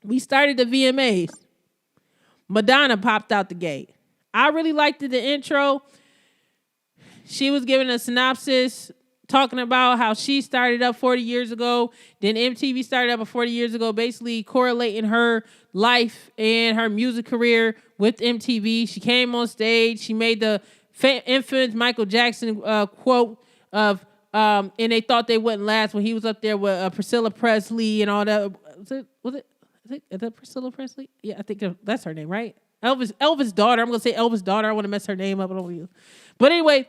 We started the VMAs. Madonna popped out the gate. I really liked the intro. She was giving a synopsis talking about how she started up 40 years ago. Then MTV started up 40 years ago, basically correlating her life and her music career with MTV. She came on stage. She made the infamous Michael Jackson quote of, and they thought they wouldn't last when he was up there with Priscilla Presley and all that. Is that Priscilla Presley? Yeah, I think that's her name, right? Elvis' daughter. I'm going to say Elvis' daughter. I want to mess her name up. But anyway,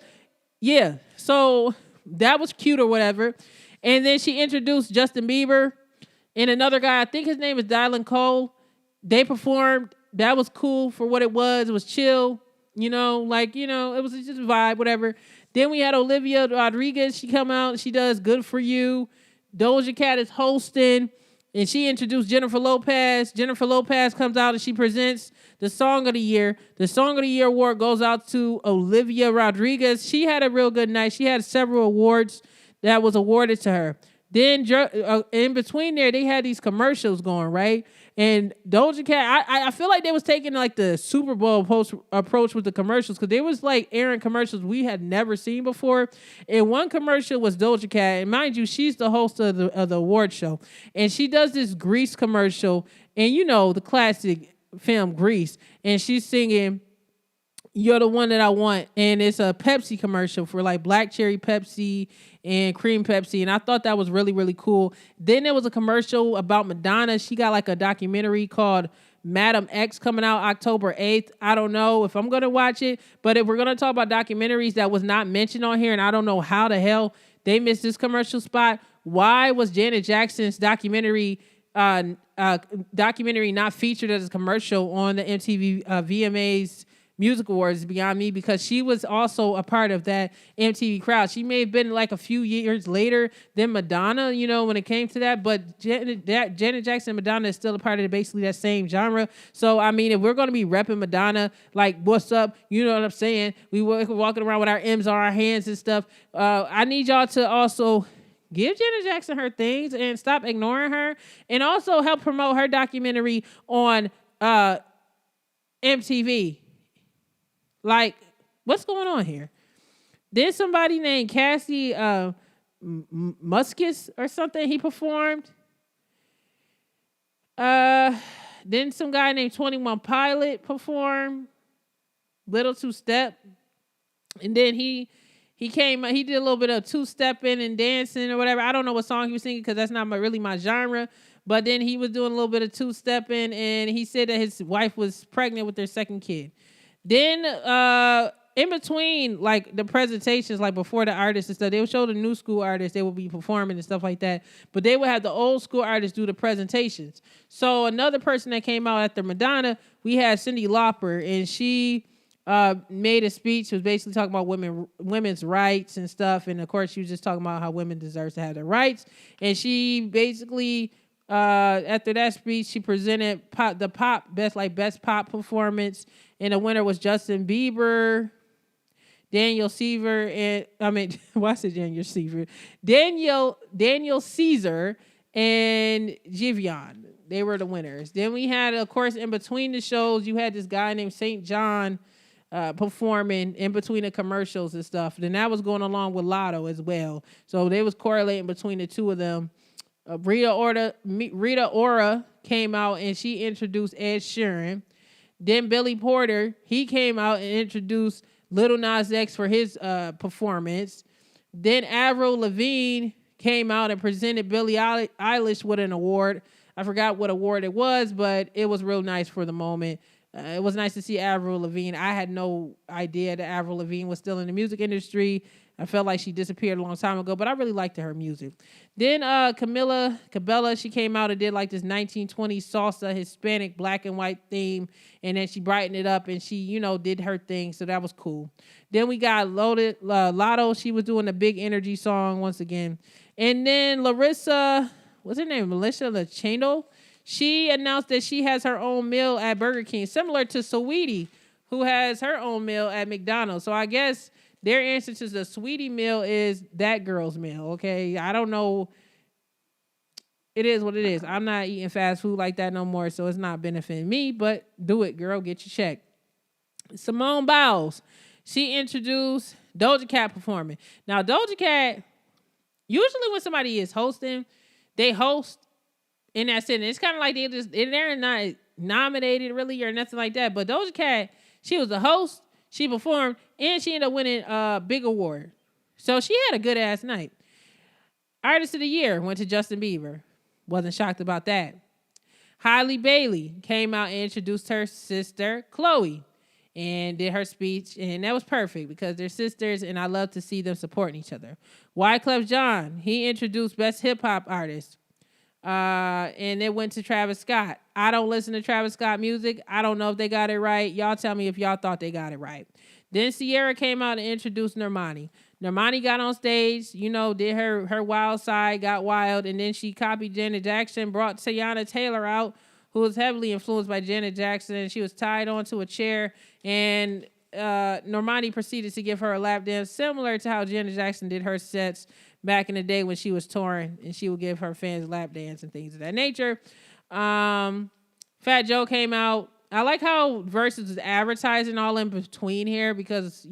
yeah. So that was cute or whatever. And then she introduced Justin Bieber and another guy. I think his name is Dylan Cole. They performed. That was cool for what it was. It was chill. It was just a vibe, whatever. Then we had Olivia Rodriguez. She come out. She does Good For You. Doja Cat is hosting. And she introduced Jennifer Lopez. Jennifer Lopez comes out and she presents the Song of the Year. The Song of the Year award goes out to Olivia Rodriguez. She had a real good night. She had several awards that was awarded to her. Then in between there, they had these commercials going, right? And Doja Cat, I feel like they was taking like the Super Bowl approach with the commercials because they was like airing commercials we had never seen before. And one commercial was Doja Cat, and mind you, she's the host of the award show, and she does this Grease commercial, and the classic film Grease, and she's singing "You're the One That I Want," and it's a Pepsi commercial for like black cherry Pepsi and cream Pepsi, and I thought that was really, really cool. Then there was a commercial about Madonna. She got like a documentary called Madam X coming out October 8th. I don't know if I'm going to watch it, but if we're going to talk about documentaries that was not mentioned on here, and I don't know how the hell they missed this commercial spot, why was Janet Jackson's documentary not featured as a commercial on the MTV VMAs Music Awards is beyond me, because she was also a part of that MTV crowd. She may have been like a few years later than Madonna, when it came to that, but Janet Jackson and Madonna is still a part of basically that same genre. So, I mean, if we're going to be repping Madonna, like, what's up, you know what I'm saying? We're walking around with our M's on our hands and stuff. I need y'all to also give Janet Jackson her things and stop ignoring her, and also help promote her documentary on MTV. Like, what's going on here? There's somebody named Cassie Muskus or something. He performed. Then some guy named 21 Pilot performed. Little Two Step. And then he came, he did a little bit of two-stepping and dancing or whatever. I don't know what song he was singing because that's not really my genre. But then he was doing a little bit of two-stepping, and he said that his wife was pregnant with their second kid. Then in between, like, the presentations, like before the artists and stuff, they would show the new school artists, they would be performing and stuff like that. But they would have the old school artists do the presentations. So another person that came out after Madonna, we had Cyndi Lauper, and she made a speech. She was basically talking about women's rights and stuff. And of course, she was just talking about how women deserve to have their rights. And she basically, after that speech, she presented best pop performance. And the winner was Justin Bieber, Daniel Caesar, Daniel Caesar, and Giveon. They were the winners. Then we had, of course, in between the shows, you had this guy named St. John performing in between the commercials and stuff. Then that was going along with Lotto as well. So they was correlating between the two of them. Rita Ora came out and she introduced Ed Sheeran. Then Billy Porter, he came out and introduced Lil Nas X for his performance. Then Avril Lavigne came out and presented Billie Eilish with an award. I forgot what award it was, but it was real nice for the moment. It was nice to see Avril Lavigne. I had no idea that Avril Lavigne was still in the music industry. I felt like she disappeared a long time ago, but I really liked her music. Then Camila Cabello, she came out and did like this 1920s salsa, Hispanic black and white theme, and then she brightened it up and she, did her thing, so that was cool. Then we got Lotto. She was doing a big energy song once again. And then Larissa, what's her name? Melissa Lachendo. She announced that she has her own meal at Burger King, similar to Saweetie, who has her own meal at McDonald's. So I guess their answer to the Sweetie meal is that girl's meal, okay? I don't know It is what it is. I'm not eating fast food like that no more, so it's not benefiting me, but do it, girl. Get your check. Simone Biles, she introduced Doja Cat performing. Now, Doja Cat, usually when somebody is hosting, they host in that setting. It's kind of like they're not nominated really or nothing like that. But Doja Cat, she was the host, she performed, and she ended up winning a big award. So she had a good ass night. Artist of the Year went to Justin Bieber. Wasn't shocked about that. Hailey Bailey came out and introduced her sister, Chloe, and did her speech, and that was perfect because they're sisters, and I love to see them supporting each other. Wyclef Jean, he introduced Best Hip Hop Artist, and it went to Travis Scott. I don't listen to Travis Scott music. I don't know if they got it right. Y'all tell me if y'all thought they got it right. Then Ciara came out and introduced Normani. Normani got on stage, did her wild side, got wild, and then she copied Janet Jackson, brought Tiana Taylor out, who was heavily influenced by Janet Jackson. She was tied onto a chair, and Normani proceeded to give her a lap dance, similar to how Janet Jackson did her sets back in the day when she was touring, and she would give her fans lap dance and things of that nature. Fat Joe came out. I like how Versus was advertising all in between here because,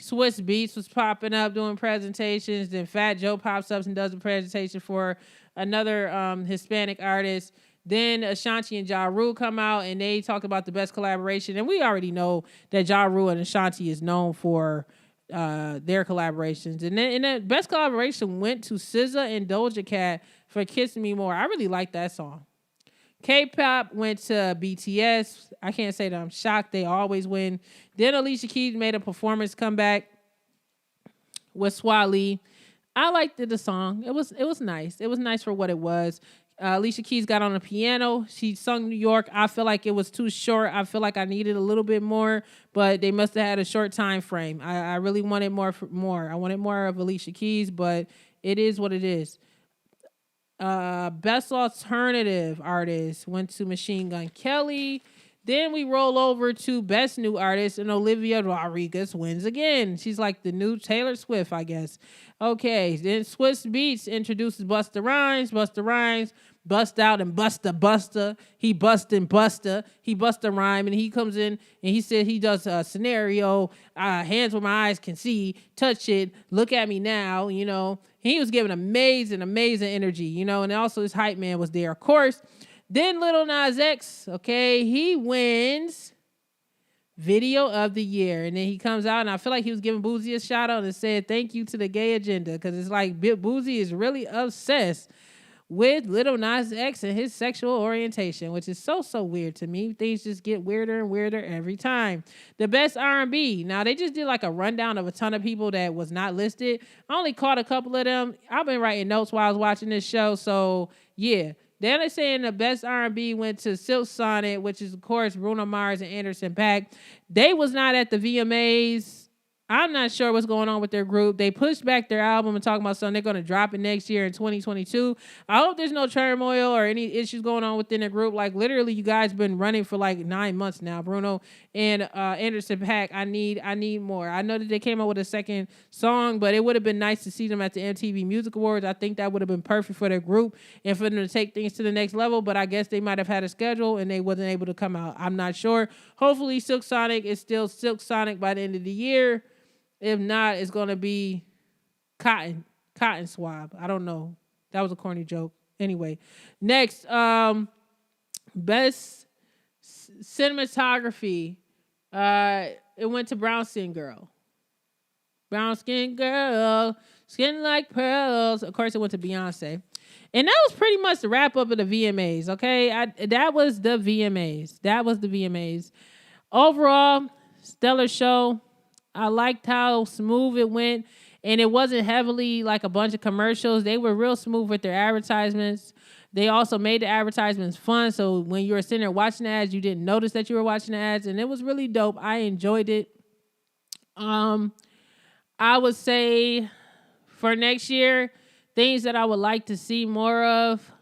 Swiss Beats was popping up doing presentations. Then Fat Joe pops up and does a presentation for another Hispanic artist. Then Ashanti and Ja Rule come out and they talk about the best collaboration. And we already know that Ja Rule and Ashanti is known for their collaborations. And then the best collaboration went to SZA and Doja Cat for Kiss Me More. I really like that song. K-pop went to BTS. I can't say that I'm shocked. They always win. Then Alicia Keys made a performance comeback with Swali. I liked the song. It was nice. It was nice for what it was. Alicia Keys got on the piano. She sung New York. I feel like it was too short. I feel like I needed a little bit more, but they must have had a short time frame. I really wanted more. I wanted more of Alicia Keys, but it is what it is. Best alternative artist went to Machine Gun Kelly. Then we roll over to best new artist, and Olivia Rodriguez wins again. She's like the new Taylor Swift, I guess. Okay, then Swiss Beats introduces Busta Rhymes. Busta Rhymes bust out and busta. He bust and busta. He bust a rhyme, and he comes in and he said he does a scenario, hands where my eyes can see, touch it, look at me now, He was giving amazing energy, and also his hype man was there, of course. Then Lil Nas X, okay, he wins Video of the Year. And then he comes out, and I feel like he was giving Boozy a shout out and said thank you to the gay agenda, because it's like Boozy is really obsessed with Lil Nas X and his sexual orientation, which is so weird to me. Things just get weirder and weirder every time. The best R&B. Now, they just did like a rundown of a ton of people that was not listed. I only caught a couple of them. I've been writing notes while I was watching this show, so yeah. Then they're saying the best R&B went to Silk Sonic, which is, of course, Bruno Mars and Anderson .Paak. They was not at the VMAs. I'm not sure what's going on with their group. They pushed back their album and talking about something they're going to drop it next year in 2022. I hope there's no turmoil or any issues going on within the group. Like, literally, you guys been running for like 9 months now, Bruno and Anderson .Paak. I need more. I know that they came out with a second song, but it would have been nice to see them at the MTV Music Awards. I think that would have been perfect for their group and for them to take things to the next level, but I guess they might have had a schedule and they wasn't able to come out. I'm not sure. Hopefully, Silk Sonic is still Silk Sonic by the end of the year. If not, it's going to be Cotton Swab. I don't know. That was a corny joke. Anyway, next, best cinematography. It went to Brown Skin Girl. Brown Skin Girl, skin like pearls. Of course, it went to Beyonce. And that was pretty much the wrap up of the VMAs, okay? That was the VMAs. Overall, stellar show. I liked how smooth it went, and it wasn't heavily like a bunch of commercials. They were real smooth with their advertisements. They also made the advertisements fun, so when you were sitting there watching the ads, you didn't notice that you were watching the ads, and it was really dope. I enjoyed it. I would say for next year, things that I would like to see more of,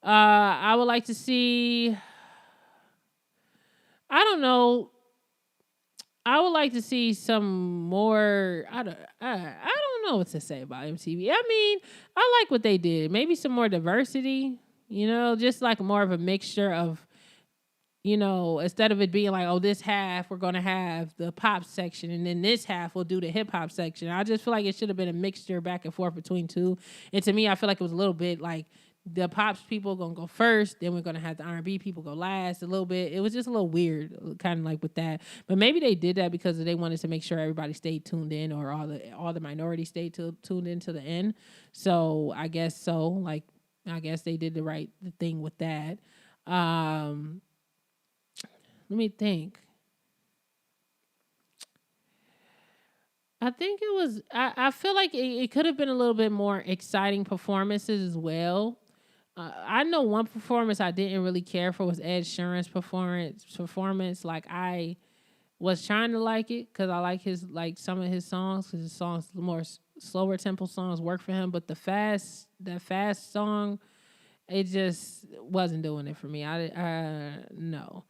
I would like to see, I don't know, I would like to see some more. I don't don't know what to say about MTV. I mean, I like what they did. Maybe some more diversity, just like more of a mixture of, instead of it being like, oh, this half we're going to have the pop section and then this half we'll do the hip hop section. I just feel like it should have been a mixture back and forth between two. And to me, I feel like it was a little bit like the pops people going to go first, then we're going to have the R&B people go last a little bit. It was just a little weird, kind of like with that. But maybe they did that because they wanted to make sure everybody stayed tuned in, or all the minorities stayed tuned in to the end. So I guess so. Like, I guess they did the right thing with that. Let me think. I think it was, I feel like it could have been a little bit more exciting performances as well. I know one performance I didn't really care for was Ed Sheeran's performance. Like, I was trying to like it because I like some of his songs, because his songs, the more slower tempo songs work for him. But that fast song, it just wasn't doing it for me. No.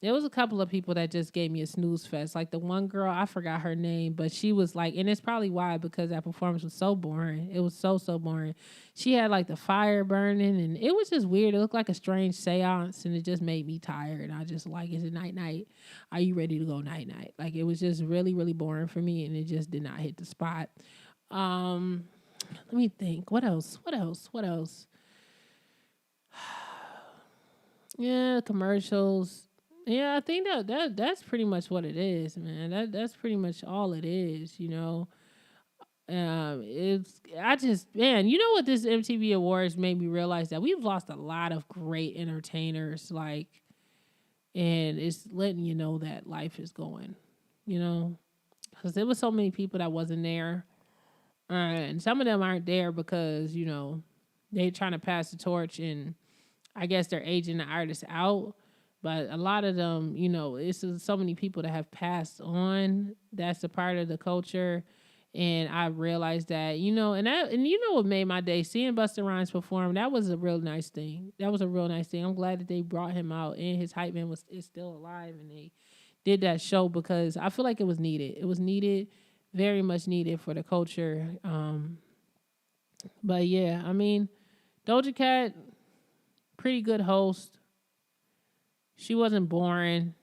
There was a couple of people that just gave me a snooze fest. Like the one girl, I forgot her name, but she was like, and it's probably why, because that performance was so boring. It was so boring. She had like the fire burning, and it was just weird. It looked like a strange seance, and it just made me tired. I just like, is it night? Are you ready to go night? Like, it was just really, really boring for me, and it just did not hit the spot. Let me think. What else? Yeah, commercials. Yeah, I think that's pretty much what it is, man. That's pretty much all it is, you know what, this MTV Awards made me realize that we've lost a lot of great entertainers, like, and it's letting you know that life is going, because there was so many people that wasn't there, and some of them aren't there because they're trying to pass the torch, and I guess they're aging the artists out. But a lot of them, it's so many people that have passed on. That's a part of the culture. And I realized that, and what made my day? Seeing Busta Rhymes perform, that was a real nice thing. I'm glad that they brought him out, and his hype man is still alive, and they did that show because I feel like it was needed. It was needed, very much needed for the culture. But yeah, I mean, Doja Cat, pretty good host. She wasn't boring.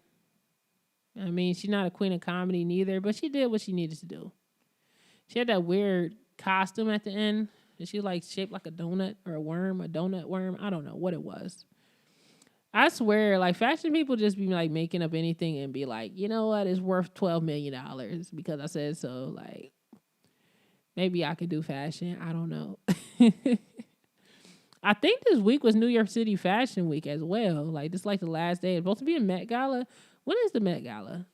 I mean, she's not a queen of comedy neither, but she did what she needed to do. She had that weird costume at the end. And she like shaped like a donut or a donut worm. I don't know what it was. I swear, like, fashion people just be like making up anything and be like, you know what, it's worth $12 million because I said so. Like, maybe I could do fashion. I don't know. I think this week was New York City Fashion Week as well. Like, this is like the last day. It's supposed to be a Met Gala. When is the Met Gala?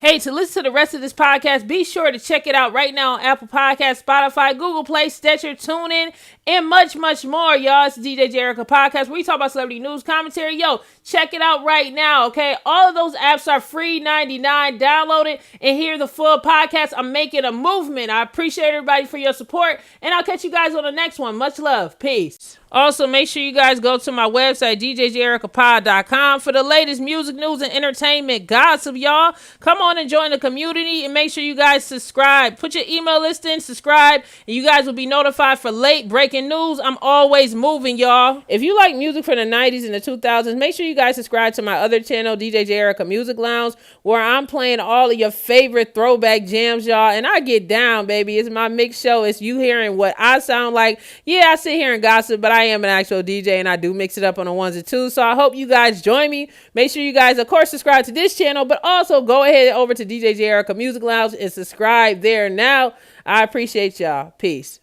Hey, to listen to the rest of this podcast, be sure to check it out right now on Apple Podcasts, Spotify, Google Play, Stitcher, TuneIn, and much, much more, y'all. It's the DJ Erica Podcast, where we talk about celebrity news, commentary. Yo, check it out right now, okay? All of those apps are free, $99. Download it and hear the full podcast. I'm making a movement. I appreciate everybody for your support, and I'll catch you guys on the next one. Much love. Peace. Also, make sure you guys go to my website, djjericapod.com, for the latest music, news, and entertainment gossip, y'all. Come on and join the community, and make sure you guys subscribe. Put your email list in, subscribe, and you guys will be notified for late breaking news. I'm always moving, y'all. If you like music from the 90s and the 2000s, make sure you guys subscribe to my other channel, DJ Erica Music Lounge, where I'm playing all of your favorite throwback jams, y'all. And I get down, baby. It's my mix show. It's you hearing what I sound like. Yeah, I sit here and gossip, but I am an actual DJ, and I do mix it up on the ones and twos. So I hope you guys join me. Make sure you guys, of course, subscribe to this channel, but also go ahead over to DJ Erica Music Lounge and subscribe there now. I appreciate y'all. Peace.